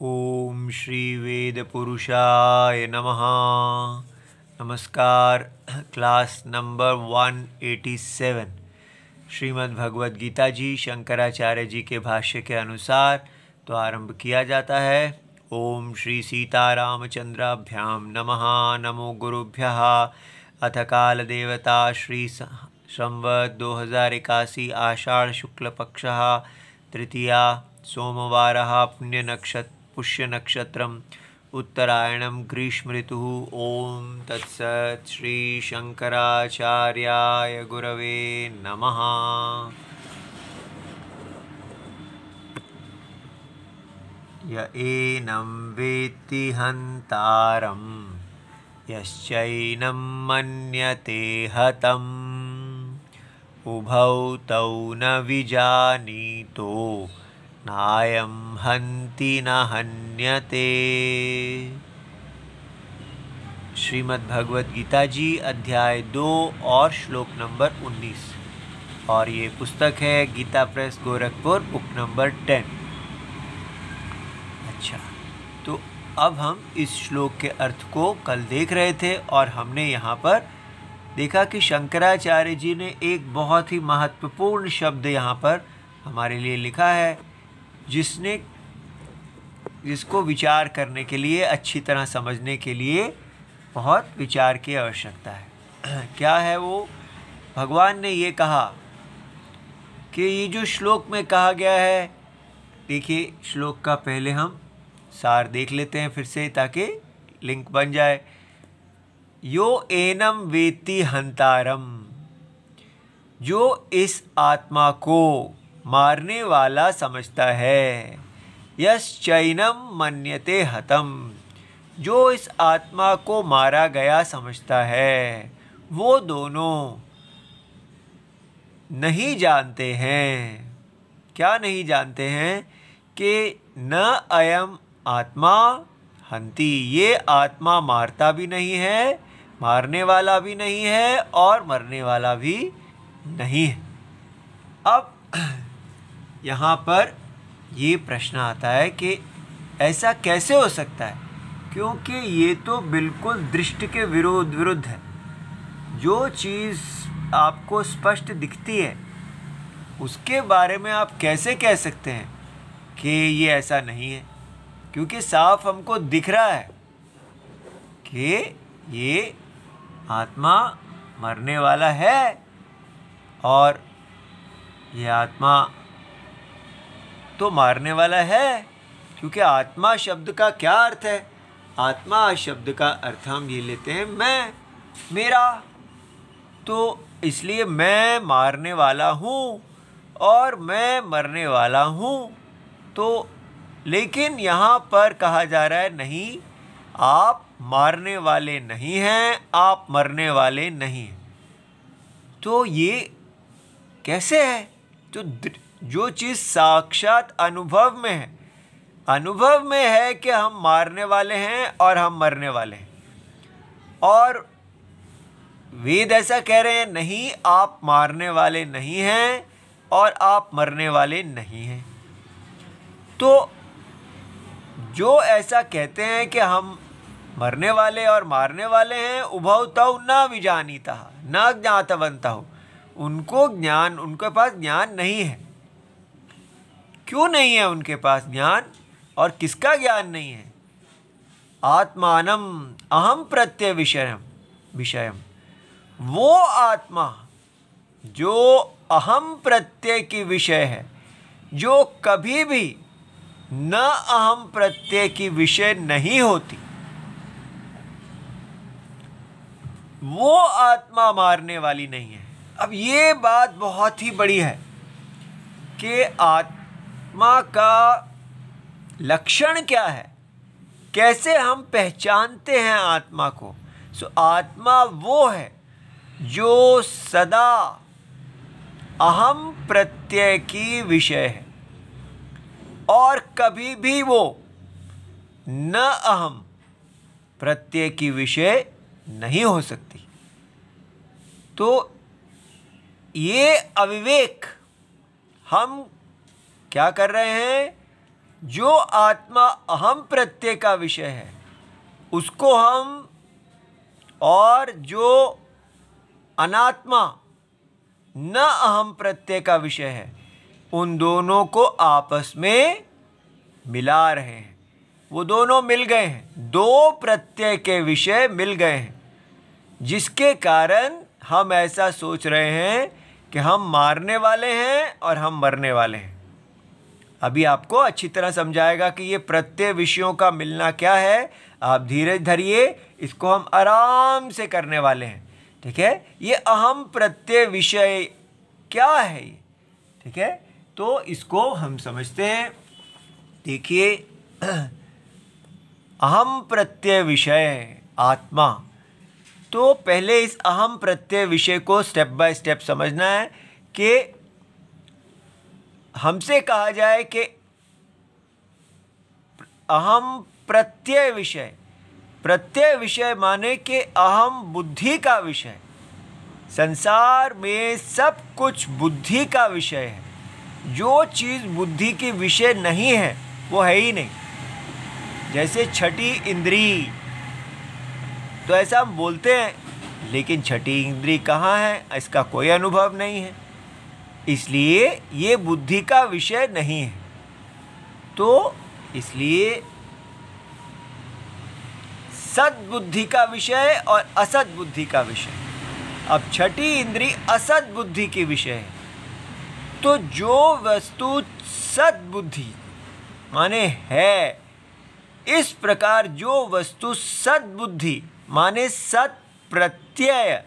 ओम श्री वेद पुरुषाय नमः। नमस्कार। क्लास नंबर 187 श्रीमद् भगवद गीता जी शंकराचार्य जी के भाष्य के अनुसार तो आरंभ किया जाता है। ओम श्री सीतारामचंद्राभ्याम नमः। नमो गुरुभ्यः। अथ काल देवता श्री संवत् 2081 आषाढ़ शुक्ल पक्षः तृतीया सोमवारः पुष्य नक्षत्रम उत्तरायणम ग्रीष्म ऋतुः। ओम तत्सत्। श्री शंकराचार्याय गुरवे नमः। य एनं वेत्ति हन्तारं यश्चैनं मन्यते हतम् उभौ तौ न विजानीतो नायं हन्ति न हन्यते। श्रीमद् भगवद गीता जी अध्याय 2 और श्लोक नंबर 19। और ये पुस्तक है गीता प्रेस गोरखपुर, बुक नंबर 10। अच्छा, तो अब हम इस श्लोक के अर्थ को कल देख रहे थे और हमने यहाँ पर देखा कि शंकराचार्य जी ने एक बहुत ही महत्वपूर्ण शब्द यहाँ पर हमारे लिए लिखा है, जिसको विचार करने के लिए, अच्छी तरह समझने के लिए बहुत विचार की आवश्यकता है। क्या है वो? भगवान ने ये कहा कि ये जो श्लोक में कहा गया है, देखिए श्लोक का पहले हम सार देख लेते हैं फिर से ताकि लिंक बन जाए। यो एनम वेत्ति हंतारम, जो इस आत्मा को मारने वाला समझता है। यश्चैनम मन्यते हतम, जो इस आत्मा को मारा गया समझता है। वो दोनों नहीं जानते हैं। क्या नहीं जानते हैं? कि न अयम आत्मा हंति, ये आत्मा मारता भी नहीं है, मारने वाला भी नहीं है और मरने वाला भी नहीं है। अब यहाँ पर ये प्रश्न आता है कि ऐसा कैसे हो सकता है, क्योंकि ये तो बिल्कुल दृष्टि के विरुद्ध है। जो चीज़ आपको स्पष्ट दिखती है उसके बारे में आप कैसे कह सकते हैं कि ये ऐसा नहीं है, क्योंकि साफ हमको दिख रहा है कि ये आत्मा मरने वाला है और ये आत्मा तो मारने वाला है। क्योंकि आत्मा शब्द का क्या अर्थ है? आत्मा शब्द का अर्थ हम ये लेते हैं मैं, मेरा। तो इसलिए मैं मारने वाला हूँ और मैं मरने वाला हूँ। तो लेकिन यहाँ पर कहा जा रहा है नहीं, आप मारने वाले नहीं हैं, आप मरने वाले नहीं हैं। तो ये कैसे है? तो जो चीज़ साक्षात अनुभव में है, अनुभव में है कि हम मारने वाले हैं और हम मरने वाले हैं, और वेद ऐसा कह रहे हैं नहीं, आप मारने वाले नहीं हैं और आप मरने वाले नहीं हैं। तो जो ऐसा कहते हैं कि हम मरने वाले और मारने वाले हैं, उभौ तौ न विजानीतः न ज्ञातवन्तः, उनको ज्ञान, उनके पास ज्ञान नहीं है। क्यों नहीं है उनके पास ज्ञान? और किसका ज्ञान नहीं है? आत्मानम अहम प्रत्यय विषयम, वो आत्मा जो अहम प्रत्यय की विषय है, जो कभी भी न अहम प्रत्यय की विषय नहीं होती, वो आत्मा मारने वाली नहीं है। अब ये बात बहुत ही बड़ी है कि आत्मा का लक्षण क्या है, कैसे हम पहचानते हैं आत्मा को। आत्मा वो है जो सदा अहम प्रत्यय की विषय है और कभी भी वो न अहम प्रत्यय की विषय नहीं हो सकती। तो ये अविवेक हम क्या कर रहे हैं जो आत्मा अहम प्रत्यय का विषय है उसको हम, और जो अनात्मा न अहम प्रत्यय का विषय है उन दोनों को आपस में मिला रहे हैं। वो दोनों मिल गए हैं, दो प्रत्यय के विषय मिल गए हैं, जिसके कारण हम ऐसा सोच रहे हैं कि हम मारने वाले हैं और हम मरने वाले हैं। अभी आपको अच्छी तरह समझाएगा कि ये प्रत्यय विषयों का मिलना क्या है। आप धीरज धरिए, इसको हम आराम से करने वाले हैं। ठीक है, ये अहम प्रत्यय विषय क्या है ये? ठीक है, तो इसको हम समझते हैं। देखिए, अहम प्रत्यय विषय आत्मा, तो पहले इस अहम प्रत्यय विषय को स्टेप बाय स्टेप समझना है कि हमसे कहा जाए कि अहम प्रत्यय विषय, प्रत्यय विषय माने कि अहम बुद्धि का विषय। संसार में सब कुछ बुद्धि का विषय है। जो चीज़ बुद्धि की विषय नहीं है वो है ही नहीं। जैसे छठी इंद्री, तो ऐसा हम बोलते हैं, लेकिन छठी इंद्री कहाँ है इसका कोई अनुभव नहीं है, इसलिए ये बुद्धि का विषय नहीं है। तो इसलिए सद्बुद्धि का विषय और असद बुद्धि का विषय। अब छठी इंद्री असद बुद्धि की विषय है। तो जो वस्तु सद्बुद्धि माने है, इस प्रकार जो वस्तु सद्बुद्धि माने सत प्रत्यय,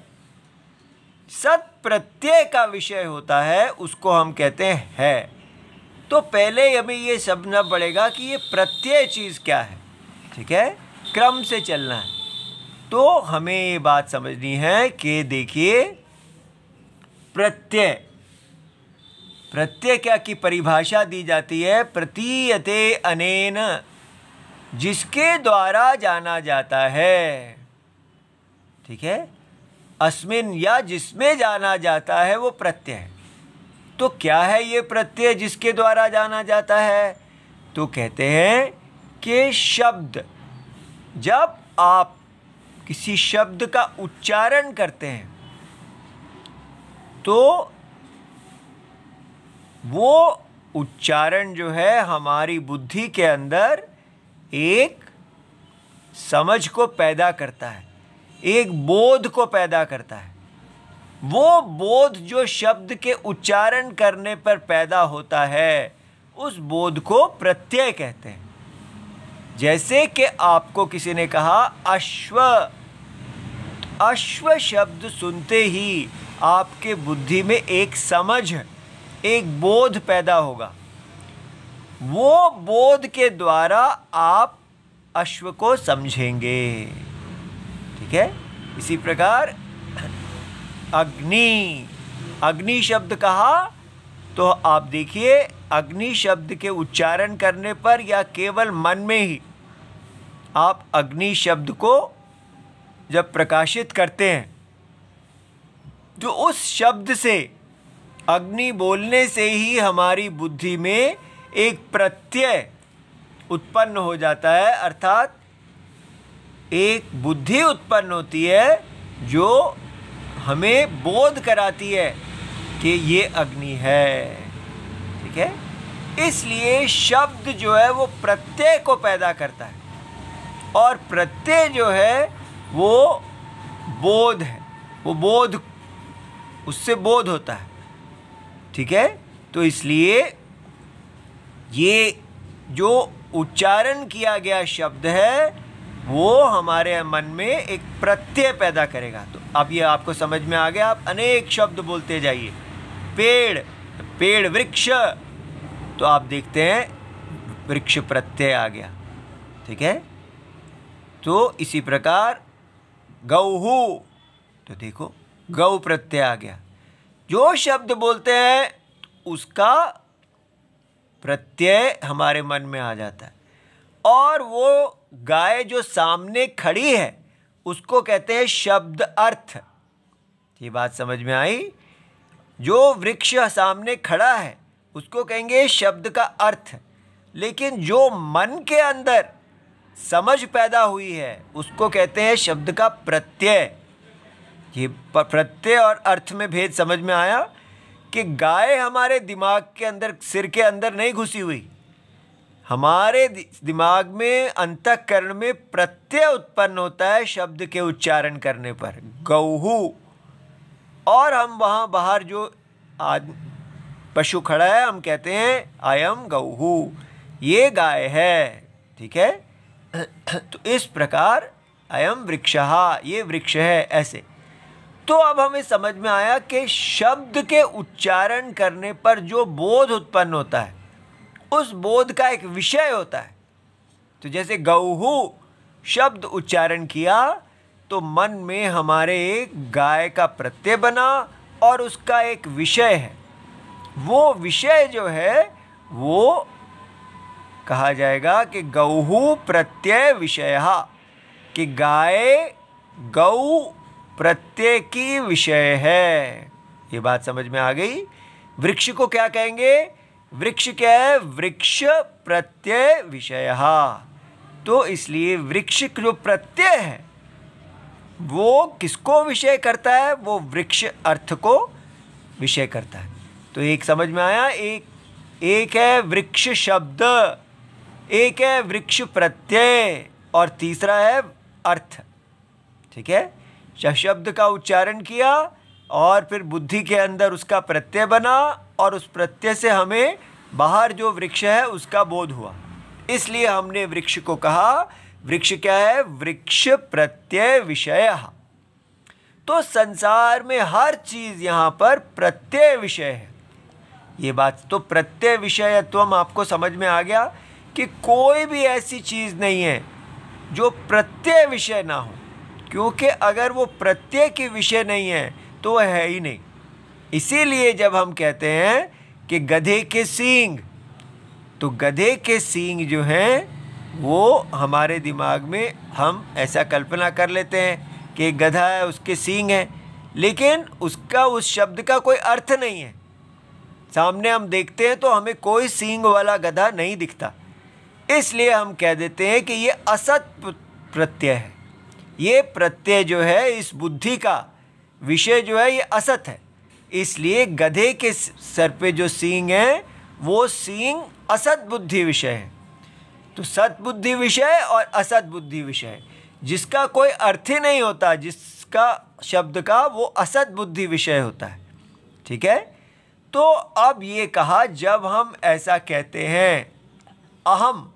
सत प्रत्यय का विषय होता है, उसको हम कहते हैं है। तो पहले हमें ये समझना पड़ेगा कि ये प्रत्यय चीज़ क्या है। ठीक है, क्रम से चलना है। तो हमें ये बात समझनी है कि देखिए, प्रत्यय, प्रत्यय क्या की परिभाषा दी जाती है, प्रतीयते अनेन, जिसके द्वारा जाना जाता है। ठीक है, अस्मिन या जिसमें जाना जाता है वो प्रत्यय है। तो क्या है ये प्रत्यय जिसके द्वारा जाना जाता है? तो कहते हैं कि शब्द, जब आप किसी शब्द का उच्चारण करते हैं तो वो उच्चारण जो है हमारी बुद्धि के अंदर एक समझ को पैदा करता है, एक बोध को पैदा करता है। वो बोध जो शब्द के उच्चारण करने पर पैदा होता है, उस बोध को प्रत्यय कहते हैं। जैसे कि आपको किसी ने कहा अश्व, अश्व शब्द सुनते ही आपके बुद्धि में एक समझ, एक बोध पैदा होगा। वो बोध के द्वारा आप अश्व को समझेंगे। ठीक है, इसी प्रकार अग्नि, अग्नि शब्द कहा तो आप देखिए, अग्नि शब्द के उच्चारण करने पर या केवल मन में ही आप अग्नि शब्द को जब प्रकाशित करते हैं, तो उस शब्द से, अग्नि बोलने से ही हमारी बुद्धि में एक प्रत्यय उत्पन्न हो जाता है, अर्थात एक बुद्धि उत्पन्न होती है जो हमें बोध कराती है कि ये अग्नि है। ठीक है, इसलिए शब्द जो है वो प्रत्यय को पैदा करता है, और प्रत्यय जो है वो बोध है, वो बोध, उससे बोध होता है। ठीक है, तो इसलिए ये जो उच्चारण किया गया शब्द है वो हमारे मन में एक प्रत्यय पैदा करेगा। तो अब ये आपको समझ में आ गया, आप अनेक शब्द बोलते जाइए। पेड़, पेड़ वृक्ष, तो आप देखते हैं वृक्ष प्रत्यय आ गया। ठीक है, तो इसी प्रकार गौहु, तो देखो गौ प्रत्यय आ गया। जो शब्द बोलते हैं उसका प्रत्यय हमारे मन में आ जाता है, और वो गाय जो सामने खड़ी है उसको कहते हैं शब्द अर्थ। ये बात समझ में आई? जो वृक्ष सामने खड़ा है उसको कहेंगे शब्द का अर्थ। लेकिन जो मन के अंदर समझ पैदा हुई है उसको कहते हैं शब्द का प्रत्यय। ये प्रत्यय और अर्थ में भेद समझ में आया कि गाय हमारे दिमाग के अंदर, सिर के अंदर नहीं घुसी हुई। हमारे दिमाग में, अंतःकरण में प्रत्यय उत्पन्न होता है शब्द के उच्चारण करने पर, गौहू। और हम वहाँ बाहर जो पशु खड़ा है हम कहते हैं अयम गौहू, ये गाय है। ठीक है। तो इस प्रकार अयम वृक्षः, ये वृक्ष है, ऐसे। तो अब हमें समझ में आया कि शब्द के उच्चारण करने पर जो बोध उत्पन्न होता है उस बोध का एक विषय होता है। तो जैसे गौहू शब्द उच्चारण किया तो मन में हमारे एक गाय का प्रत्यय बना और उसका एक विषय है। वो विषय जो है वो कहा जाएगा कि गौहू प्रत्यय विषयः, कि गाय गौ प्रत्यय की विषय है। ये बात समझ में आ गई। वृक्ष को क्या कहेंगे? वृक्ष क्या है? वृक्ष प्रत्यय विषयः। तो इसलिए वृक्ष जो प्रत्यय है वो किसको विषय करता है? वो वृक्ष अर्थ को विषय करता है। तो एक समझ में आया। एक है वृक्ष शब्द, एक है वृक्ष प्रत्यय और तीसरा है अर्थ। ठीक है। शब्द का उच्चारण किया और फिर बुद्धि के अंदर उसका प्रत्यय बना और उस प्रत्यय से हमें बाहर जो वृक्ष है उसका बोध हुआ। इसलिए हमने वृक्ष को कहा वृक्ष क्या है? वृक्ष प्रत्यय विषयः। तो संसार में हर चीज यहां पर प्रत्यय विषय है। ये बात तो प्रत्यय विषयत्व आपको समझ में आ गया कि कोई भी ऐसी चीज नहीं है जो प्रत्यय विषय ना हो, क्योंकि अगर वो प्रत्यय की विषय नहीं है तो वह है ही नहीं। इसीलिए जब हम कहते हैं कि गधे के सींग, तो गधे के सींग जो हैं वो हमारे दिमाग में हम ऐसा कल्पना कर लेते हैं कि एक गधा है उसके सींग हैं, लेकिन उसका उस शब्द का कोई अर्थ नहीं है। सामने हम देखते हैं तो हमें कोई सींग वाला गधा नहीं दिखता, इसलिए हम कह देते हैं कि ये असत प्रत्यय है। ये प्रत्यय जो है इस बुद्धि का विषय जो है ये असत है, इसलिए गधे के सर पे जो सींग है वो सींग असत बुद्धि विषय है। तो सत बुद्धि विषय और असत बुद्धि विषय, जिसका कोई अर्थ ही नहीं होता, जिसका शब्द का वो असत बुद्धि विषय होता है। ठीक है। तो अब ये कहा जब हम ऐसा कहते हैं अहम,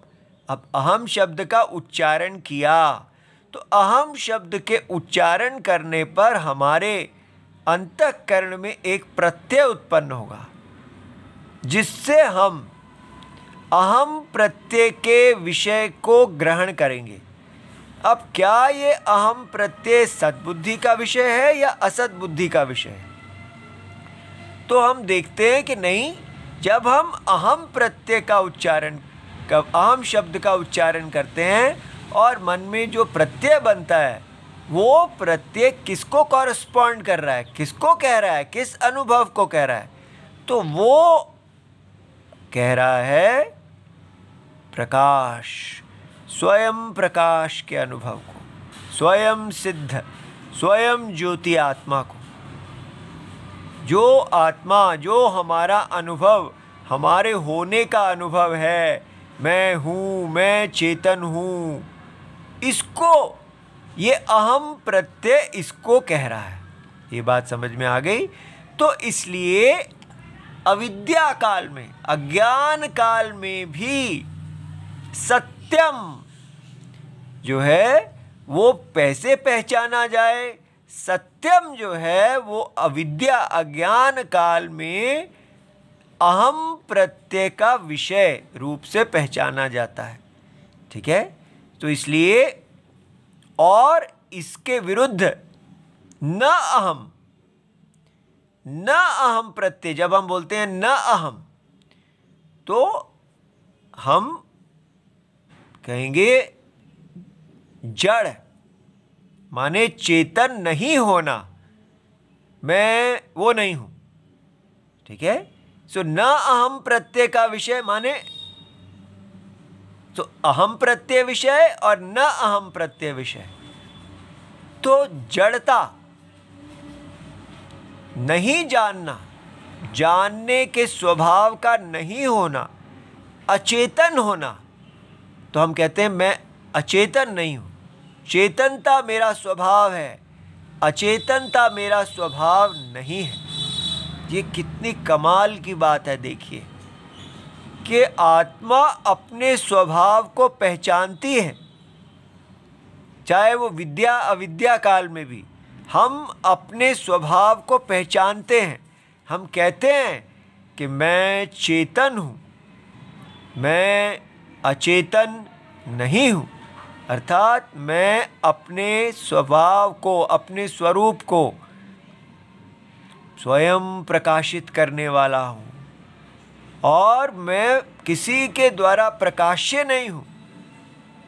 अब अहम शब्द का उच्चारण किया तो अहम शब्द के उच्चारण करने पर हमारे अंतःकरण में एक प्रत्यय उत्पन्न होगा जिससे हम अहम प्रत्यय के विषय को ग्रहण करेंगे। अब क्या ये अहम प्रत्यय सद्बुद्धि का विषय है या असत बुद्धि का विषय है? तो हम देखते हैं कि नहीं, जब हम अहम प्रत्यय का उच्चारण, अहम शब्द का उच्चारण करते हैं और मन में जो प्रत्यय बनता है वो प्रत्यय किसको कॉरस्पॉन्ड कर रहा है, किसको कह रहा है, किस अनुभव को कह रहा है? तो वो कह रहा है प्रकाश, स्वयं प्रकाश के अनुभव को, स्वयं सिद्ध, स्वयं ज्योति आत्मा को। जो आत्मा, जो हमारा अनुभव, हमारे होने का अनुभव है, मैं हूँ, मैं चेतन हूँ, इसको ये अहम प्रत्यय इसको कह रहा है। ये बात समझ में आ गई। तो इसलिए अविद्या काल में, अज्ञान काल में भी सत्यम जो है वो कैसे पहचाना जाए? सत्यम जो है वो अविद्या, अज्ञान काल में अहम प्रत्यय का विषय रूप से पहचाना जाता है। ठीक है। तो इसलिए, और इसके विरुद्ध न अहम, न अहम प्रत्यय, जब हम बोलते हैं न अहम तो हम कहेंगे जड़, माने चेतन नहीं होना, मैं वो नहीं हूं। ठीक है। सो न अहम प्रत्यय का विषय माने तो अहम प्रत्यय विषय और न अहम प्रत्यय विषय। तो जड़ता, नहीं जानना, जानने के स्वभाव का नहीं होना, अचेतन होना, तो हम कहते हैं मैं अचेतन नहीं हूँ, चेतनता मेरा स्वभाव है, अचेतनता मेरा स्वभाव नहीं है। ये कितनी कमाल की बात है। देखिए कि आत्मा अपने स्वभाव को पहचानती है, चाहे वो विद्या अविद्या काल में भी हम अपने स्वभाव को पहचानते हैं। हम कहते हैं कि मैं चेतन हूँ, मैं अचेतन नहीं हूँ, अर्थात मैं अपने स्वभाव को, अपने स्वरूप को स्वयं प्रकाशित करने वाला हूँ और मैं किसी के द्वारा प्रकाश्य नहीं हूँ,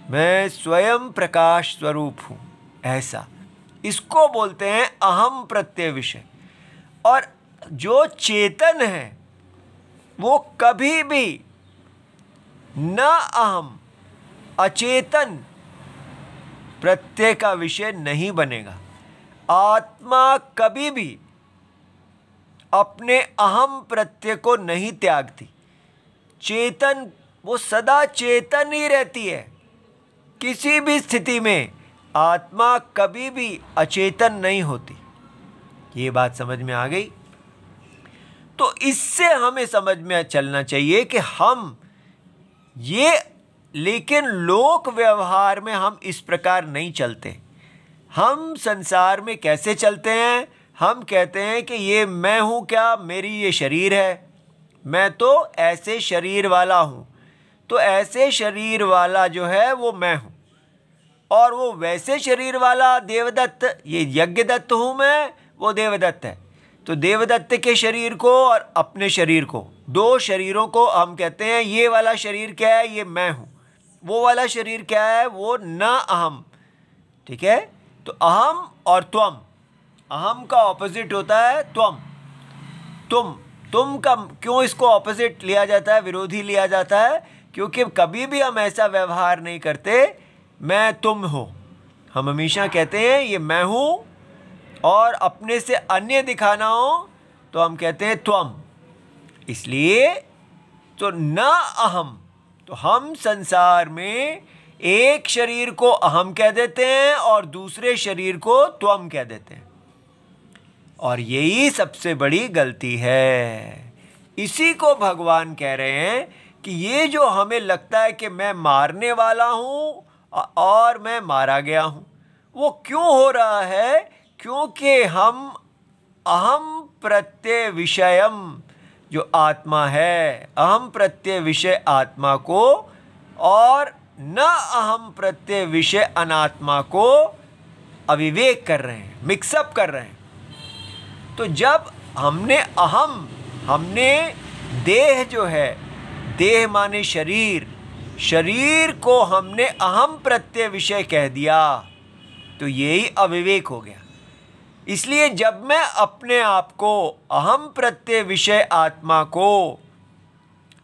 मैं स्वयं प्रकाश स्वरूप हूँ। ऐसा, इसको बोलते हैं अहम प्रत्यय विषय। और जो चेतन है वो कभी भी न अहम अचेतन प्रत्यय का विषय नहीं बनेगा। आत्मा कभी भी अपने अहम प्रत्यय को नहीं त्यागती। चेतन, वो सदा चेतन ही रहती है। किसी भी स्थिति में आत्मा कभी भी अचेतन नहीं होती। ये बात समझ में आ गई? तो इससे हमें समझ में चलना चाहिए कि हम ये, लेकिन लोक व्यवहार में हम इस प्रकार नहीं चलते। हम संसार में कैसे चलते हैं? हम कहते हैं कि ये मैं हूँ क्या, मेरी ये शरीर है, मैं तो ऐसे शरीर वाला हूँ, तो ऐसे शरीर वाला जो है वो मैं हूँ, और वो वैसे शरीर वाला देवदत्त, ये यज्ञदत्त हूँ मैं, वो देवदत्त है। तो देवदत्त के शरीर को और अपने शरीर को, दो शरीरों को हम कहते हैं ये वाला शरीर क्या है, ये मैं हूँ, वो वाला शरीर क्या है, वो न अहम। ठीक है? तो अहम और त्वम, अहम का ऑपोजिट होता है त्वम। तुम का क्यों इसको ऑपोजिट लिया जाता है, विरोधी लिया जाता है? क्योंकि कभी भी हम ऐसा व्यवहार नहीं करते मैं तुम हो। हम हमेशा कहते हैं ये मैं हूँ, और अपने से अन्य दिखाना हो तो हम कहते हैं त्वम। इसलिए तो न अहम, तो हम संसार में एक शरीर को अहम कह देते हैं और दूसरे शरीर को त्वम कह देते हैं, और यही सबसे बड़ी गलती है। इसी को भगवान कह रहे हैं कि ये जो हमें लगता है कि मैं मारने वाला हूँ और मैं मारा गया हूँ, वो क्यों हो रहा है? क्योंकि हम अहम प्रत्यय विषयम, जो आत्मा है, अहम प्रत्यय विषय आत्मा को और न अहम प्रत्यय विषय अनात्मा को अविवेक कर रहे हैं, मिक्सअप कर रहे हैं। तो जब हमने देह जो है, देह माने शरीर, शरीर को हमने अहम प्रत्यय विषय कह दिया, तो यही अविवेक हो गया। इसलिए जब मैं अपने आप को अहम प्रत्यय विषय आत्मा को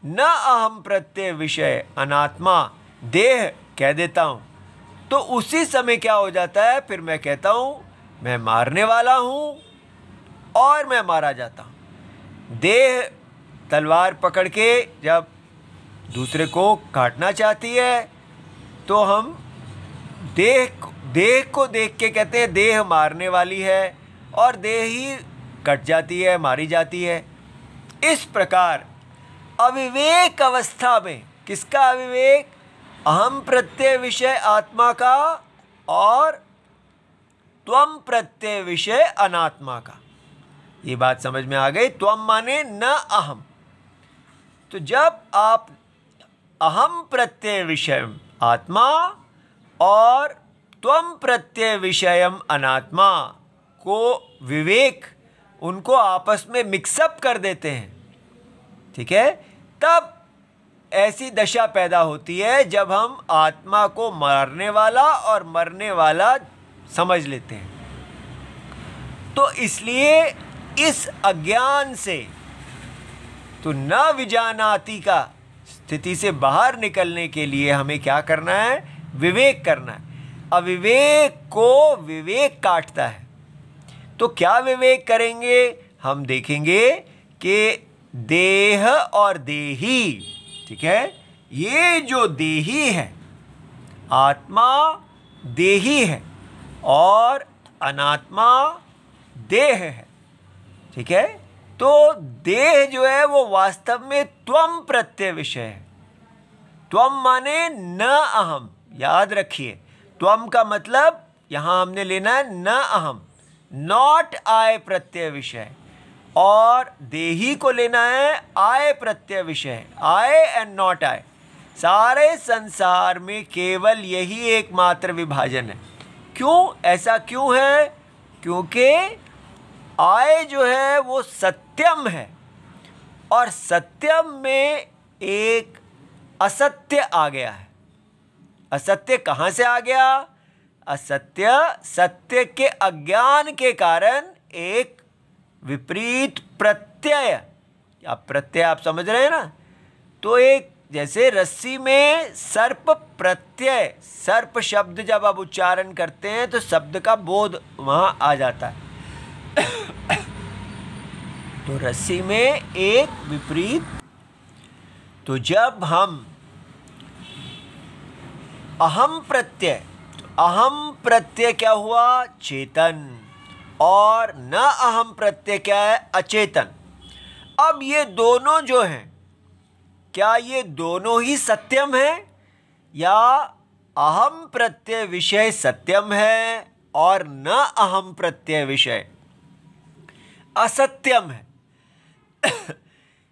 न अहम प्रत्यय विषय अनात्मा देह कह देता हूँ, तो उसी समय क्या हो जाता है? फिर मैं कहता हूँ मैं मारने वाला हूँ और मैं मारा जाता हूँ। देह तलवार पकड़ के जब दूसरे को काटना चाहती है तो हम देह को देख के कहते हैं देह मारने वाली है, और देह ही कट जाती है, मारी जाती है। इस प्रकार अविवेक अवस्था में, किसका अविवेक? अहम प्रत्यय विषय आत्मा का और त्वम प्रत्यय विषय अनात्मा का। ये बात समझ में आ गई? त्वम माने न अहम। तो जब आप अहम प्रत्यय विषय आत्मा और त्वम प्रत्यय विषयम अनात्मा को विवेक, उनको आपस में मिक्सअप कर देते हैं, ठीक है, तब ऐसी दशा पैदा होती है जब हम आत्मा को मारने वाला और मरने वाला समझ लेते हैं। तो इसलिए इस अज्ञान से, तो न विजानाति का स्थिति से बाहर निकलने के लिए हमें क्या करना है? विवेक करना है। अविवेक को विवेक काटता है। तो क्या विवेक करेंगे? हम देखेंगे कि देह और देही, ठीक है, ये जो देही है, आत्मा देही है और अनात्मा देह है, ठीक है। तो देह जो है वो वास्तव में त्वम प्रत्यय विषय है। त्वम माने न अहम, याद रखिए। त्वम का मतलब यहां हमने लेना है न अहम, नॉट आई प्रत्यय विषय, और देही को लेना है आई प्रत्यय विषय, आई एंड नॉट आई। सारे संसार में केवल यही एकमात्र विभाजन है। क्यों? ऐसा क्यों है? क्योंकि आई जो है वो सत्यम है और सत्यम में एक असत्य आ गया है। असत्य कहाँ से आ गया? असत्य सत्य के अज्ञान के कारण एक विपरीत प्रत्यय, आप प्रत्यय आप समझ रहे हैं ना? तो एक जैसे रस्सी में सर्प प्रत्यय, सर्प शब्द जब आप उच्चारण करते हैं तो शब्द का बोध वहां आ जाता है। तो रस्सी में एक विपरीत, तो जब हम अहम प्रत्यय, तो अहम प्रत्यय क्या हुआ? चेतन, और न अहम प्रत्यय क्या है? अचेतन। अब ये दोनों जो हैं, क्या ये दोनों ही सत्यम है, या अहम प्रत्यय विषय सत्यम है और न अहम प्रत्यय विषय असत्यम है?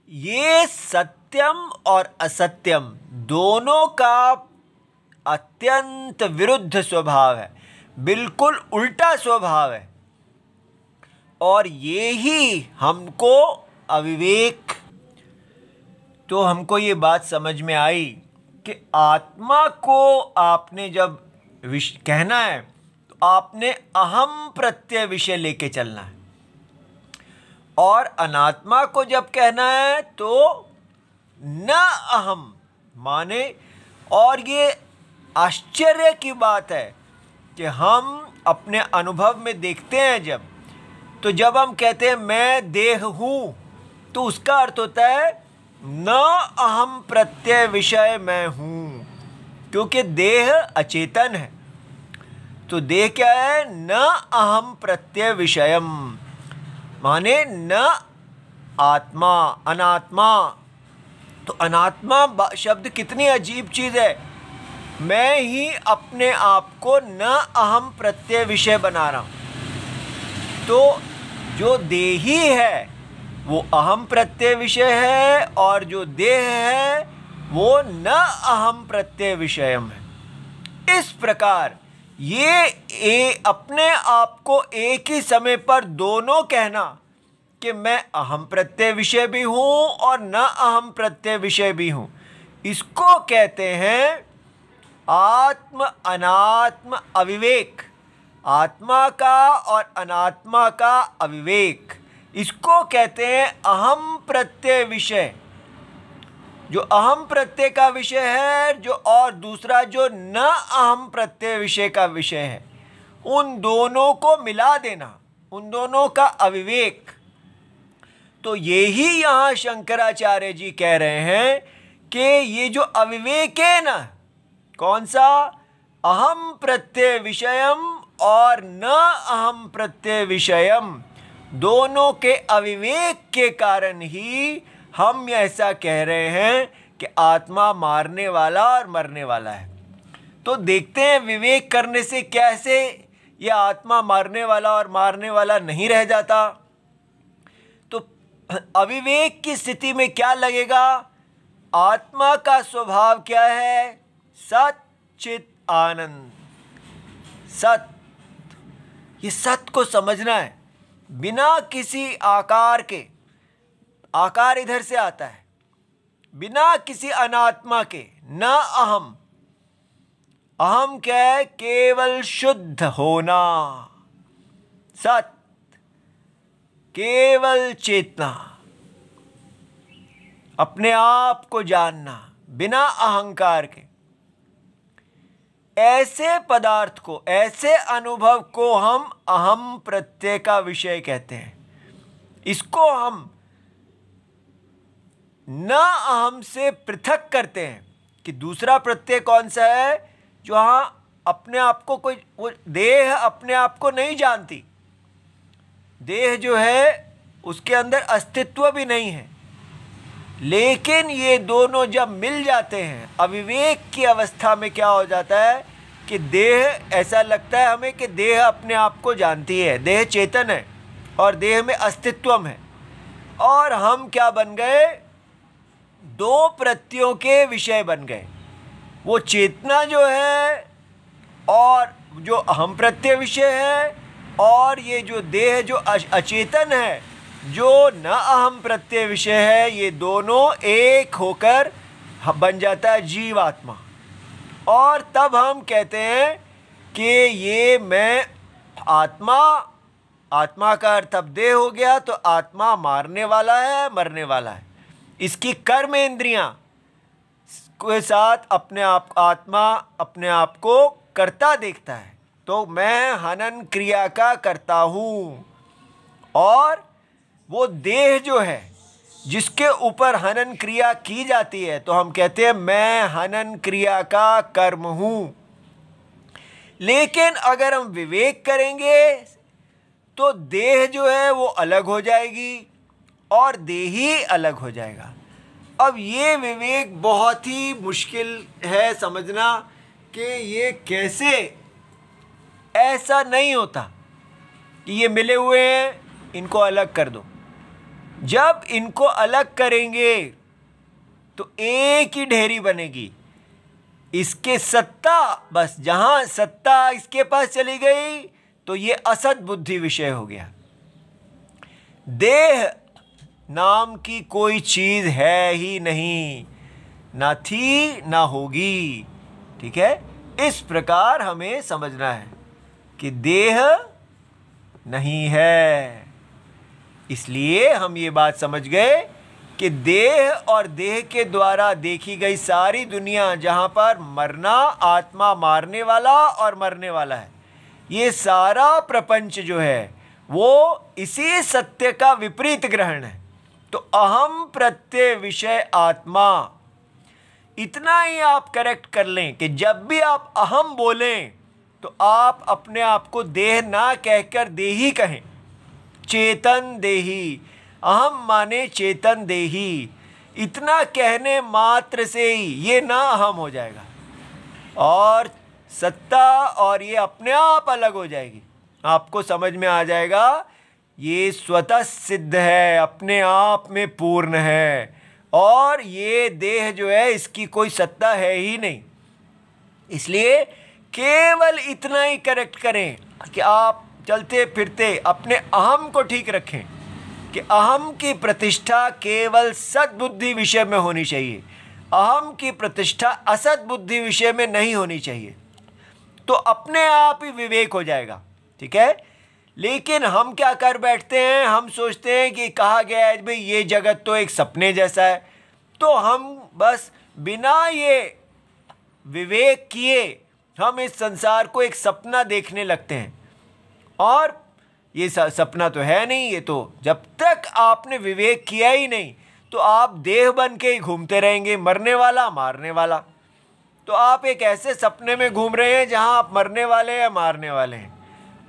ये सत्यम और असत्यम दोनों का अत्यंत विरुद्ध स्वभाव है, बिल्कुल उल्टा स्वभाव है। और ये ही हमको अविवेक, तो हमको ये बात समझ में आई कि आत्मा को आपने जब कहना है तो आपने अहम प्रत्यय विषय लेके चलना है, और अनात्मा को जब कहना है तो न अहम माने। और ये आश्चर्य की बात है कि हम अपने अनुभव में देखते हैं जब हम कहते हैं मैं देह हूं, तो उसका अर्थ होता है न अहम प्रत्यय विषय मैं हूं, क्योंकि देह अचेतन है। तो देह क्या है? न अहम प्रत्यय विषयम, माने न आत्मा, अनात्मा। तो अनात्मा शब्द कितनी अजीब चीज है। मैं ही अपने आप को न अहम प्रत्यय विषय बना रहा हूं। तो जो देही है वो अहम प्रत्यय विषय है, और जो देह है वो न अहम प्रत्यय विषयम है। इस प्रकार ये अपने आप को एक ही समय पर दोनों कहना कि मैं अहम प्रत्यय विषय भी हूं और न अहम प्रत्यय विषय भी हूं, इसको कहते हैं आत्म अनात्म अविवेक। आत्मा का और अनात्मा का अविवेक, इसको कहते हैं अहम प्रत्यय विषय। जो अहम प्रत्यय का विषय है, जो और दूसरा जो न अहम प्रत्यय विषय का विषय है, उन दोनों को मिला देना, उन दोनों का अविवेक। तो यही यहाँ शंकराचार्य जी कह रहे हैं कि ये जो अविवेक है ना, कौन सा? अहम प्रत्यय विषयम और न अहम प्रत्यय विषयम, दोनों के अविवेक के कारण ही हम ऐसा कह रहे हैं कि आत्मा मारने वाला और मरने वाला है। तो देखते हैं विवेक करने से कैसे ये आत्मा मारने वाला और मारने वाला नहीं रह जाता। तो अविवेक की स्थिति में क्या लगेगा? आत्मा का स्वभाव क्या है? सत चित आनंद। सत, ये सत को समझना है। बिना किसी आकार के, आकार इधर से आता है, बिना किसी अनात्मा के, न अहम। अहम क्या है? केवल शुद्ध होना। सत केवल चेतना, अपने आप को जानना, बिना अहंकार के, ऐसे पदार्थ को, ऐसे अनुभव को हम अहम प्रत्यय का विषय कहते हैं। इसको हम न अहम से पृथक करते हैं कि दूसरा प्रत्यय कौन सा है, जो हाँ अपने आप को कोई, वो देह अपने आप को नहीं जानती, देह जो है उसके अंदर अस्तित्व भी नहीं है। लेकिन ये दोनों जब मिल जाते हैं, अविवेक की अवस्था में क्या हो जाता है कि देह, ऐसा लगता है हमें कि देह अपने आप को जानती है, देह चेतन है और देह में अस्तित्व है, और हम क्या बन गए, दो प्रत्ययों के विषय बन गए। वो चेतना जो है और जो अहम प्रत्यय विषय है, और ये जो देह जो अचेतन है, जो न अहम प्रत्यय विषय है, ये दोनों एक होकर बन जाता है जीवात्मा। और तब हम कहते हैं कि ये मैं आत्मा, आत्मा का अर्थ अब देह हो गया, तो आत्मा मारने वाला है, मरने वाला है। इसकी कर्म इंद्रियां के साथ अपने आप, आत्मा अपने आप को करता देखता है, तो मैं हनन क्रिया का करता हूँ। और वो देह जो है जिसके ऊपर हनन क्रिया की जाती है, तो हम कहते हैं मैं हनन क्रिया का कर्म हूँ। लेकिन अगर हम विवेक करेंगे तो देह जो है वो अलग हो जाएगी और देही अलग हो जाएगा। अब ये विवेक बहुत ही मुश्किल है समझना कि ये कैसे, ऐसा नहीं होता कि ये मिले हुए हैं, इनको अलग कर दो। जब इनको अलग करेंगे तो एक ही ढेरी बनेगी, इसके सत्ता, बस जहां सत्ता इसके पास चली गई तो ये असत बुद्धि विषय हो गया। देह नाम की कोई चीज है ही नहीं, ना थी ना होगी। ठीक है, इस प्रकार हमें समझना है कि देह नहीं है। इसलिए हम ये बात समझ गए कि देह और देह के द्वारा देखी गई सारी दुनिया, जहाँ पर मरना, आत्मा मारने वाला और मरने वाला है, ये सारा प्रपंच जो है वो इसी सत्य का विपरीत ग्रहण है। तो अहम प्रत्यय विषय आत्मा, इतना ही आप करेक्ट कर लें कि जब भी आप अहम बोलें तो आप अपने आप को देह ना कहकर देही कहें। चेतन देही, अहम माने चेतन देही, इतना कहने मात्र से ही ये ना अहम हो जाएगा और सत्ता और ये अपने आप अलग हो जाएगी। आपको समझ में आ जाएगा ये स्वतः सिद्ध है, अपने आप में पूर्ण है, और ये देह जो है इसकी कोई सत्ता है ही नहीं। इसलिए केवल इतना ही करेक्ट करें कि आप चलते फिरते अपने अहम को ठीक रखें कि अहम की प्रतिष्ठा केवल सद्बुद्धि विषय में होनी चाहिए, अहम की प्रतिष्ठा असत बुद्धि विषय में नहीं होनी चाहिए। तो अपने आप ही विवेक हो जाएगा। ठीक है, लेकिन हम क्या कर बैठते हैं, हम सोचते हैं कि कहा गया है भाई ये जगत तो एक सपने जैसा है, तो हम बस बिना ये विवेक किए हम इस संसार को एक सपना देखने लगते हैं, और ये सपना तो है नहीं। ये तो जब तक आपने विवेक किया ही नहीं तो आप देह बन के ही घूमते रहेंगे, मरने वाला मारने वाला। तो आप एक ऐसे सपने में घूम रहे हैं जहां आप मरने वाले या मारने वाले हैं,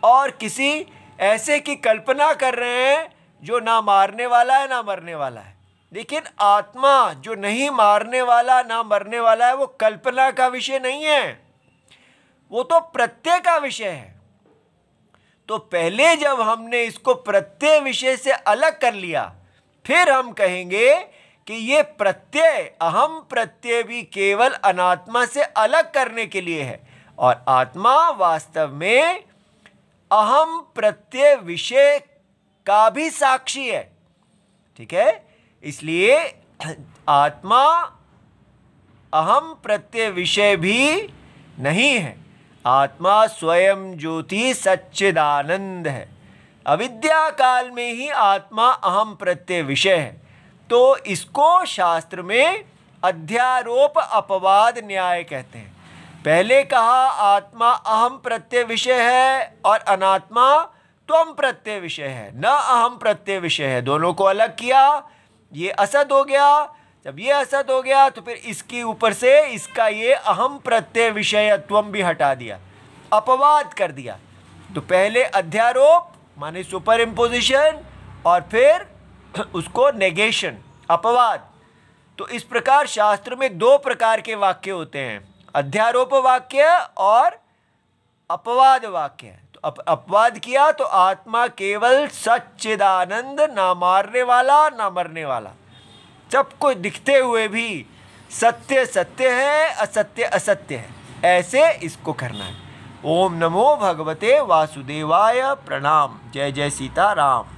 और किसी ऐसे की कल्पना कर रहे हैं जो ना मारने वाला है ना मरने वाला है। लेकिन आत्मा जो नहीं मारने वाला ना मरने वाला है, वो कल्पना का विषय नहीं है, वो तो प्रत्यय का विषय है। तो पहले जब हमने इसको प्रत्यय विषय से अलग कर लिया, फिर हम कहेंगे कि ये प्रत्यय, अहम प्रत्यय भी केवल अनात्मा से अलग करने के लिए है, और आत्मा वास्तव में अहम प्रत्यय विषय का भी साक्षी है। ठीक है, इसलिए आत्मा अहम प्रत्यय विषय भी नहीं है। आत्मा स्वयं ज्योति सच्चिदानंद है। अविद्या काल में ही आत्मा अहम प्रत्यय विषय है। तो इसको शास्त्र में अध्यारोप अपवाद न्याय कहते हैं। पहले कहा आत्मा अहम प्रत्यय विषय है और अनात्मा त्वम प्रत्यय विषय है, न अहम प्रत्यय विषय है। दोनों को अलग किया, ये असत हो गया। जब ये असत हो गया तो फिर इसके ऊपर से इसका ये अहम प्रत्यय विषयत्वम भी हटा दिया, अपवाद कर दिया। तो पहले अध्यारोप माने सुपर इम्पोजिशन और फिर उसको नेगेशन, अपवाद। तो इस प्रकार शास्त्र में दो प्रकार के वाक्य होते हैं, अध्यारोप वाक्य और अपवाद वाक्य। तो अपवाद किया तो आत्मा केवल सच्चिदानंद, ना मारने वाला ना मरने वाला, सबको दिखते हुए भी सत्य सत्य है, असत्य असत्य है, ऐसे इसको करना है। ओम नमो भगवते वासुदेवाय। प्रणाम। जय जय सीता राम।